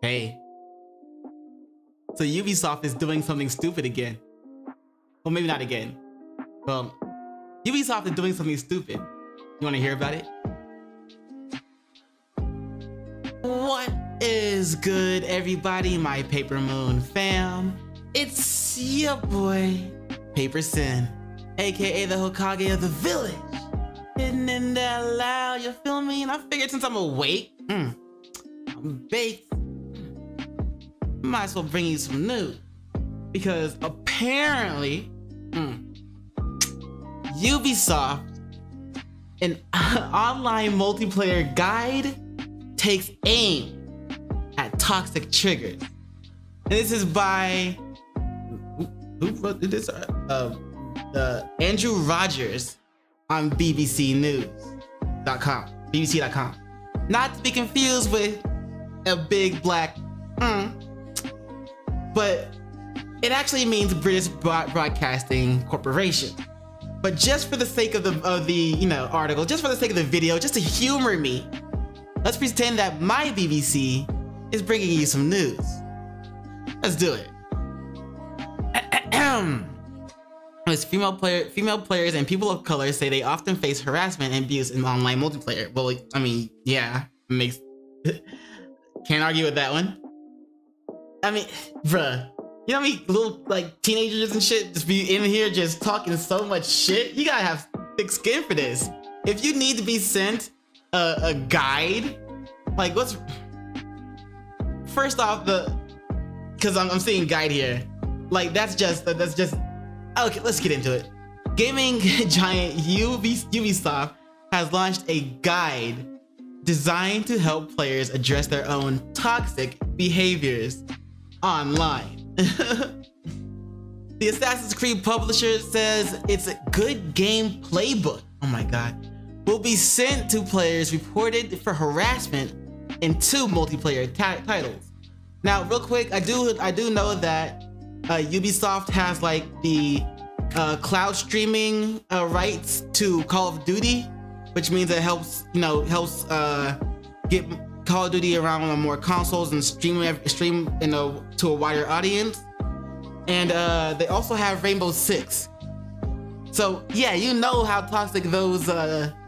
Hey. So Ubisoft is doing something stupid again. Well, maybe not again. Well, Ubisoft is doing something stupid. You want to hear about it? What is good, everybody? My Paper Moon fam. It's your boy, PaperSin, aka the Hokage of the village. Hidden in that loud, you feel me? And I figured since I'm awake, I'm baked, might as well bring you some news. Because apparently, Ubisoft, an online multiplayer guide, takes aim at toxic triggers. And this is by, who wrote this? Andrew Rogers on BBC.com. Not to be confused with a big black but it actually means British Broadcasting Corporation. But just for the sake of the article, just for the sake of the video, just to humor me, let's pretend that my BBC is bringing you some news. Let's do it. As female players and people of color say they often face harassment and abuse in online multiplayer. Well, I mean, yeah, can't argue with that one. I mean, bruh, you know how many little teenagers and shit just be in here just talking so much shit? You gotta have thick skin for this. If you need to be sent a guide, what's first off because I'm seeing guide here, that's just okay. Let's get into it. Gaming giant Ubisoft has launched a guide designed to help players address their own toxic behaviors online. The Assassin's Creed publisher says it's a good game playbook, oh my god, will be sent to players reported for harassment in 2 multiplayer titles. Now, real quick, I do know that Ubisoft has the cloud streaming rights to Call of Duty, which means it helps get Call of Duty around on more consoles and stream to a wider audience. And they also have Rainbow Six. So yeah, you know how toxic those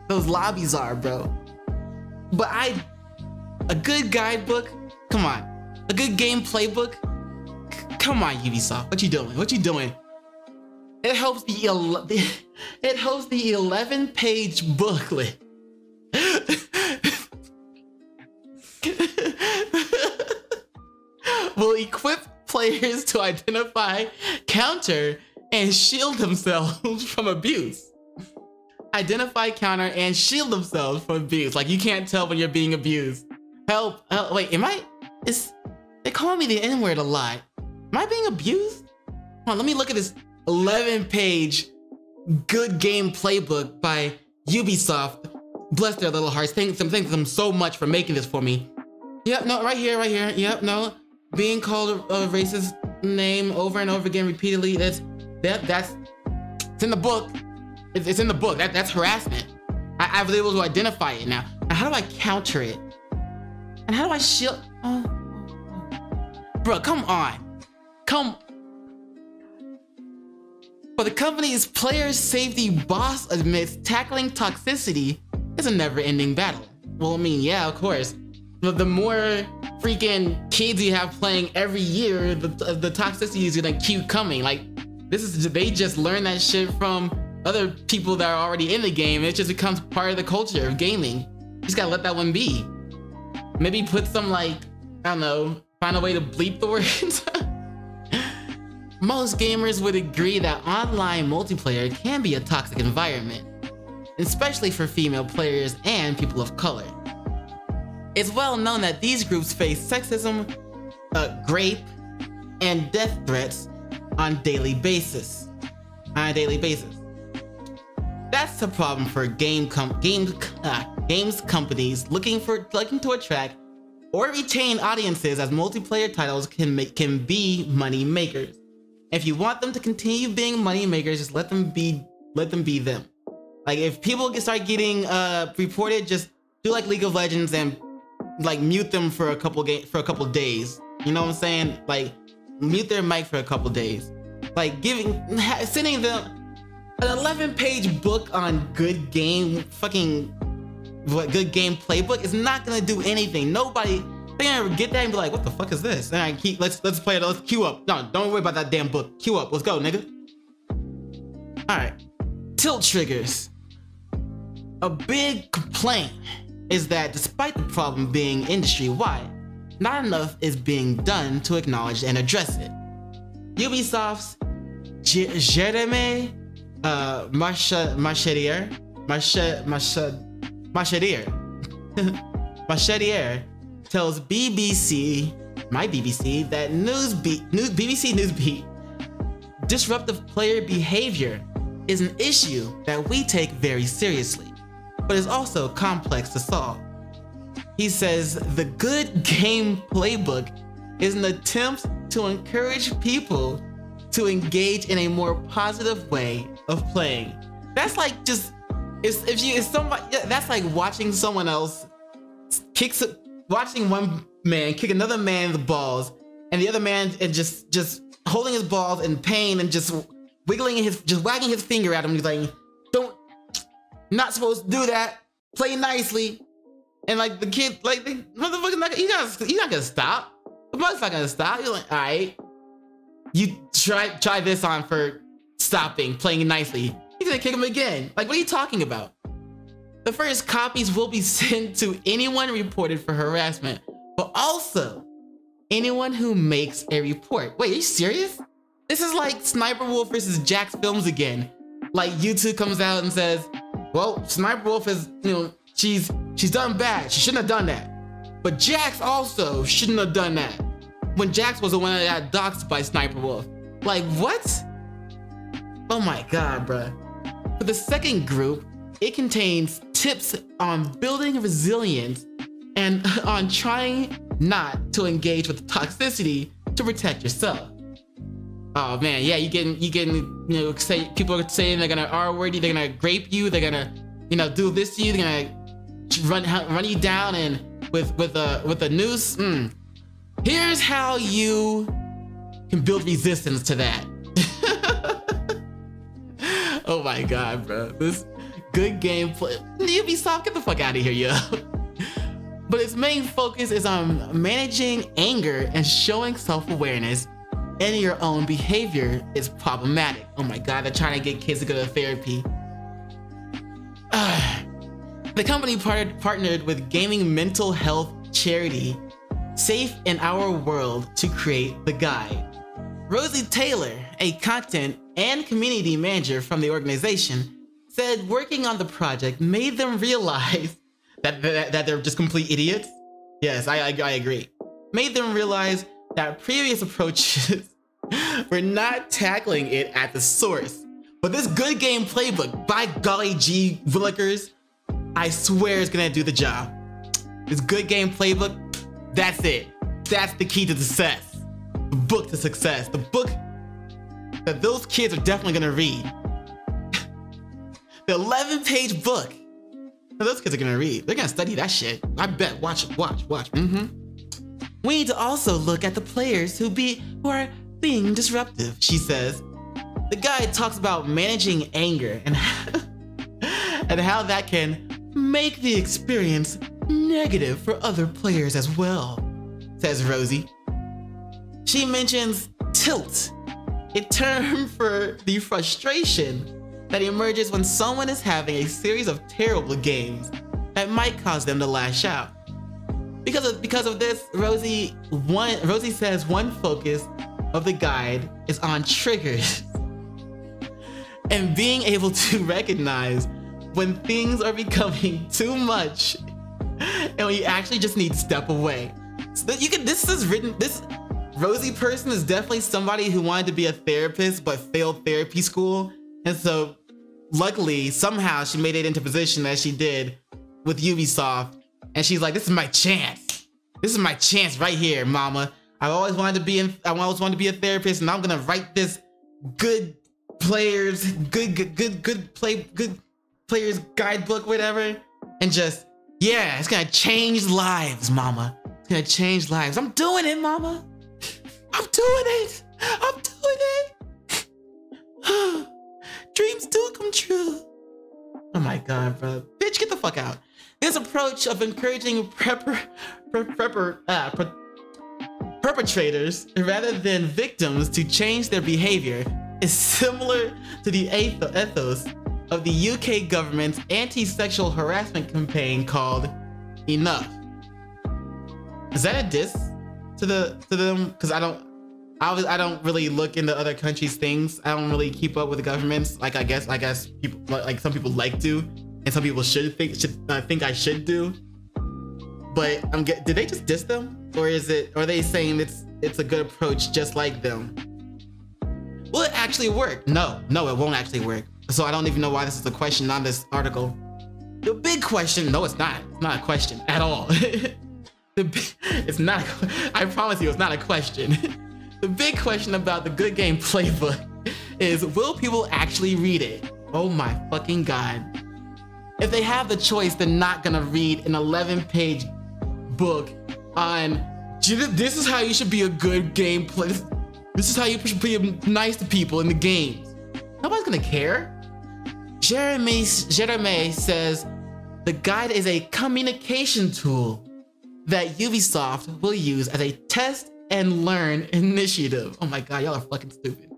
lobbies are, bro. But a good guidebook, come on, a good game playbook, come on, Ubisoft, what you doing? What you doing? It helps the 11-page booklet. Will equip players to identify, counter, and shield themselves from abuse. Identify, counter, and shield themselves from abuse. You can't tell when you're being abused. Help, wait, they call me the N-word a lot. Am I being abused? Hold on, let me look at this 11-page good game playbook by Ubisoft. Bless their little hearts. Thank them so much for making this for me. Yep, no, right here. Yep, no. Being called a racist name over and over again repeatedly, it's in the book. It's in the book. That's harassment. I was able to identify it now. Now, how do I counter it? And how do I shield? Bro, come on. But the company's player safety boss admits tackling toxicity is a never-ending battle. Well, I mean, yeah, of course. But the more freaking kids you have playing every year, the toxicity is gonna keep coming. They just learn that shit from other people that are already in the game. It just becomes part of the culture of gaming. You just gotta let that one be. Maybe put some I don't know, find a way to bleep the words. Most gamers would agree that online multiplayer can be a toxic environment, especially for female players and people of color. It's well known that these groups face sexism, rape, and death threats on a daily basis. That's a problem for games companies looking to attract or retain audiences, as multiplayer titles can be money makers. If you want them to continue being money makers, just let them be them. If people start getting reported, just do League of Legends and like mute them for a couple days. You know what I'm saying? Like mute their mic for a couple days. Like sending them an 11-page book on good game playbook is not gonna do anything. Nobody, they're gonna get that and be like, what the fuck is this? And I keep let's play it. Let's queue up. No, don't worry about that damn book. Queue up. Let's go, nigga. All right. Tilt triggers. A big complaint is that despite the problem being industry-wide, not enough is being done to acknowledge and address it. Ubisoft's Jeremy Marchetier tells my BBC that BBC Newsbeat, disruptive player behavior is an issue that we take very seriously, but is also complex to solve. He says the good game playbook is an attempt to encourage people to engage in a more positive way of playing. That's like just, that's like watching someone else watching one man kick another man in the balls, and the other man and just holding his balls in pain and just wagging his finger at him. He's like, not supposed to do that. Play nicely. And like the kid, like the motherfucker, you're not gonna stop. The motherfucker's not gonna stop. You're like, all right, you try this on for stopping, playing nicely. He's gonna kick him again. Like, what are you talking about? The first copies will be sent to anyone reported for harassment, but also anyone who makes a report. Wait, are you serious? This is like Sniper Wolf versus Jax Films again. Like YouTube comes out and says, well, Sniper Wolf is, she's done bad. She shouldn't have done that. But Jax also shouldn't have done that. When Jax was the one that got doxxed by Sniper Wolf. Like, what? Oh my God, bruh. For the second group, it contains tips on building resilience and on trying not to engage with toxicity to protect yourself. Oh man, yeah, you getting, people are saying they're gonna R-word you, they're gonna grape you, they're gonna, do this to you, they're gonna run you down and with a noose. Here's how you can build resistance to that. Oh my God, bro, this good gameplay. Ubisoft, get the fuck out of here, yo. But its main focus is on managing anger and showing self-awareness. And your own behavior is problematic. Oh my God, they're trying to get kids to go to therapy. The company partnered with gaming mental health charity Safe in Our World to create the guide. Rosie Taylor, a content and community manager from the organization, said working on the project made them realize that they're just complete idiots. Yes, I agree. Made them realize that previous approaches were not tackling it at the source. But this good game playbook, by golly gee willikers, I swear it's gonna do the job. This good game playbook, that's it. That's the key to success. The book to success. The book that those kids are definitely gonna read. The 11-page book that those kids are gonna read. They're gonna study that shit. I bet. Watch. We need to also look at the players who are being disruptive, she says. The guide talks about managing anger and how that can make the experience negative for other players as well, says Rosie. She mentions tilt, a term for the frustration that emerges when someone is having a series of terrible games that might cause them to lash out. Because of this, Rosie says one focus of the guide is on triggers and being able to recognize when things are becoming too much and when you actually just need to step away. So this Rosie person is definitely somebody who wanted to be a therapist but failed therapy school, and so luckily somehow she made it into position that she did with Ubisoft, and she's like, this is my chance. This is my chance right here, mama. I always wanted to be a therapist, and I'm gonna write this good players guidebook, whatever, and just Yeah, it's gonna change lives, mama. It's gonna change lives. I'm doing it, mama. I'm doing it. I'm doing it. Dreams do come true. Oh my God, bro. Bitch, get the fuck out. This approach of encouraging perpetrators rather than victims to change their behavior is similar to the ethos of the UK government's anti-sexual harassment campaign called Enough. Is that a diss to them? Because I don't really look into other countries' things. I don't really keep up with the governments. Like I guess people like some people like to, and some people should think I should do. But did they just diss them, or are they saying it's a good approach just like them? Will it actually work? No, it won't actually work. So I don't even know why this is a question on this article. The big question, no, it's not. It's not a question at all. It's not. I promise you, it's not a question. The big question about the Good Game Playbook is, will people actually read it? Oh my fucking God. If they have the choice, they're not gonna read an 11-page book on, this is how you should be a good game player. This is how you should be nice to people in the games. Nobody's gonna care. Jeremy says the guide is a communication tool that Ubisoft will use as a test and learn initiative. Oh my God, y'all are fucking stupid.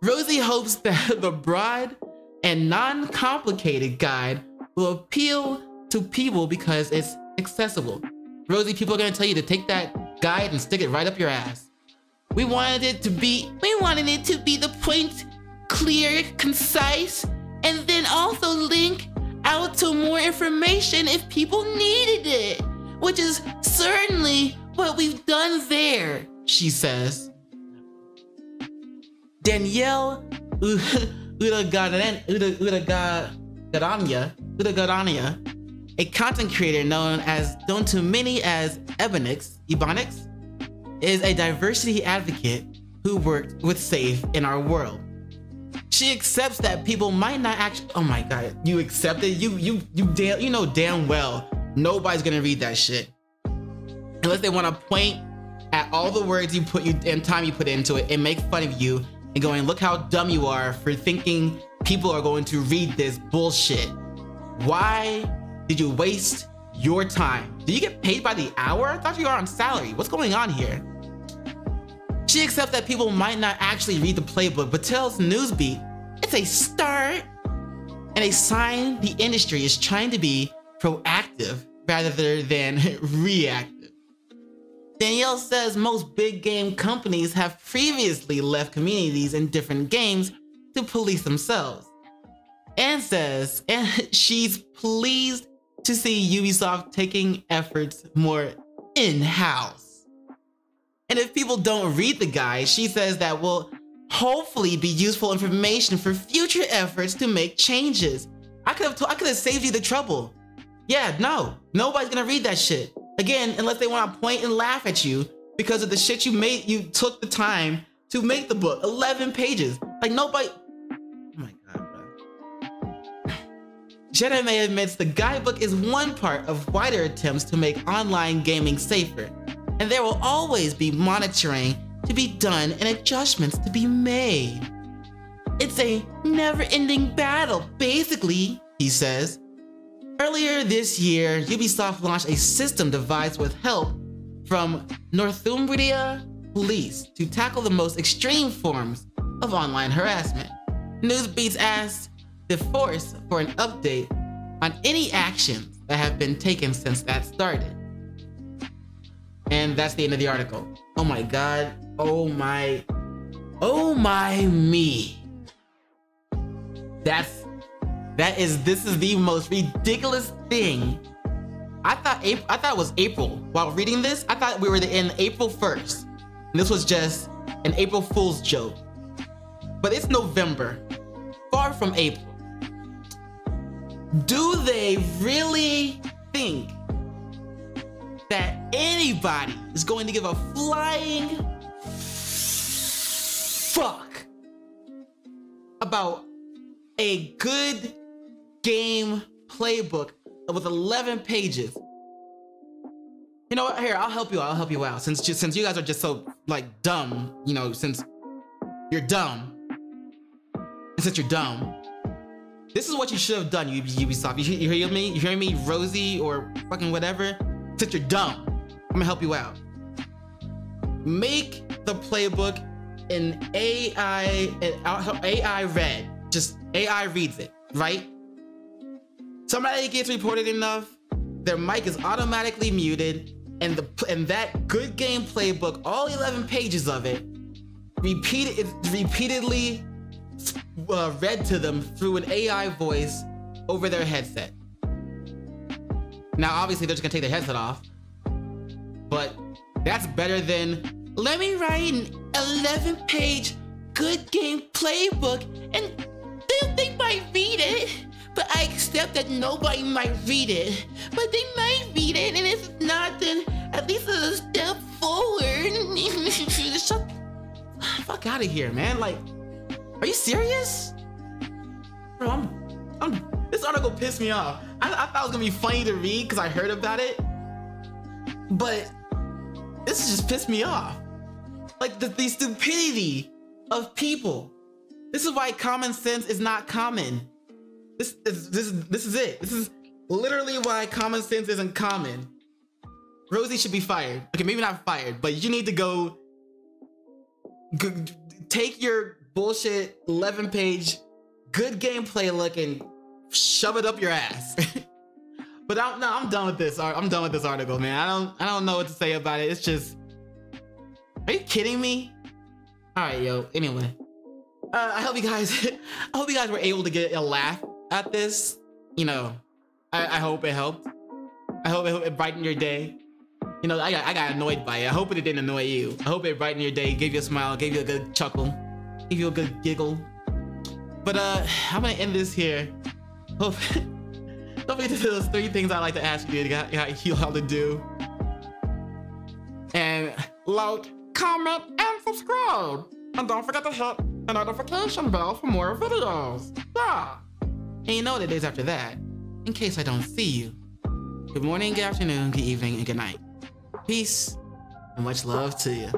Rosie hopes that the broad and non-complicated guide will appeal to people because it's accessible. Rosie, people are gonna tell you to take that guide and stick it right up your ass. We wanted it to be the point, clear, concise, and then also link out to more information if people needed it, which is certainly what we've done there, she says. Danielle Udagadania, a content creator known to many as Ebonix, is a diversity advocate who worked with SAFE in our world. She accepts that people might not actually. Oh my God, you accept it? You know damn well nobody's gonna read that shit unless they want to point at all the words and time you put into it and make fun of you and going, look how dumb you are for thinking people are going to read this bullshit. Why did you waste your time? Do you get paid by the hour? I thought you were on salary. What's going on here? She accepts that people might not actually read the playbook, but tells Newsbeat it's a start and a sign the industry is trying to be proactive rather than reactive. Danielle says most big game companies have previously left communities in different games to police themselves, and says she's pleased to see Ubisoft taking efforts more in-house. And if people don't read the guide, she says that will hopefully be useful information for future efforts to make changes. I could have saved you the trouble. Yeah, no, nobody's gonna read that shit. Again, unless they want to point and laugh at you because of the shit you took the time to make the book. 11 pages. Like nobody. Oh my God, bro. Jeremy admits the guidebook is one part of wider attempts to make online gaming safer. And there will always be monitoring to be done and adjustments to be made. It's a never-ending battle, basically, he says. Earlier this year, Ubisoft launched a system devised with help from Northumbria Police to tackle the most extreme forms of online harassment. Newsbeats asked the force for an update on any actions that have been taken since that started. And that's the end of the article. Oh my God. Oh my me. This is the most ridiculous thing. I thought it was April. While reading this, I thought we were in April 1st. And this was just an April Fool's joke. But it's November. Far from April. Do they really think that anybody is going to give a flying fuck about a good game playbook with 11 pages You know what? Here, I'll help you out. I'll help you out. Since you guys are just so like dumb, you know, since you're dumb, and since you're dumb, this is what you should have done, Ubisoft. You hear me? You hear me, Rosie or fucking whatever? Since you're dumb, I'm gonna help you out. Make the playbook an AI read. Just AI reads it, right? Somebody gets reported enough, their mic is automatically muted, and that good game playbook, all 11 pages of it, repeatedly read to them through an AI voice over their headset. Now, obviously, they're just gonna take their headset off, but that's better than, let me write an 11-page good game playbook and they might read it, but I accept that nobody might read it, but they might read it, and if it's not, then at least it's a step forward. Shut the fuck out of here, man. Like, are you serious? Bro, this article pissed me off. I thought it was gonna be funny to read because I heard about it, but this just pissed me off. Like the stupidity of people. This is why common sense is not common. This is it. This is literally why common sense isn't common. Rosie should be fired. Okay, maybe not fired, but you need to go take your bullshit 11-page good gameplay look and shove it up your ass. But I'm done with this. I'm done with this article, man. I don't know what to say about it. It's just, are you kidding me? All right, yo. Anyway, I hope you guys were able to get a laugh at this. You know, I hope it helped. I hope it brightened your day. You know, I got annoyed by it. I hope it didn't annoy you. I hope it brightened your day, gave you a smile, gave you a good chuckle, gave you a good giggle. But I'm gonna end this here. Don't forget to do those 3 things I like to ask you all to do. And like, comment, and subscribe. And don't forget to hit the notification bell for more videos. Yeah. And you know what it is after that, in case I don't see you. Good morning, good afternoon, good evening, and good night. Peace, and much love to you.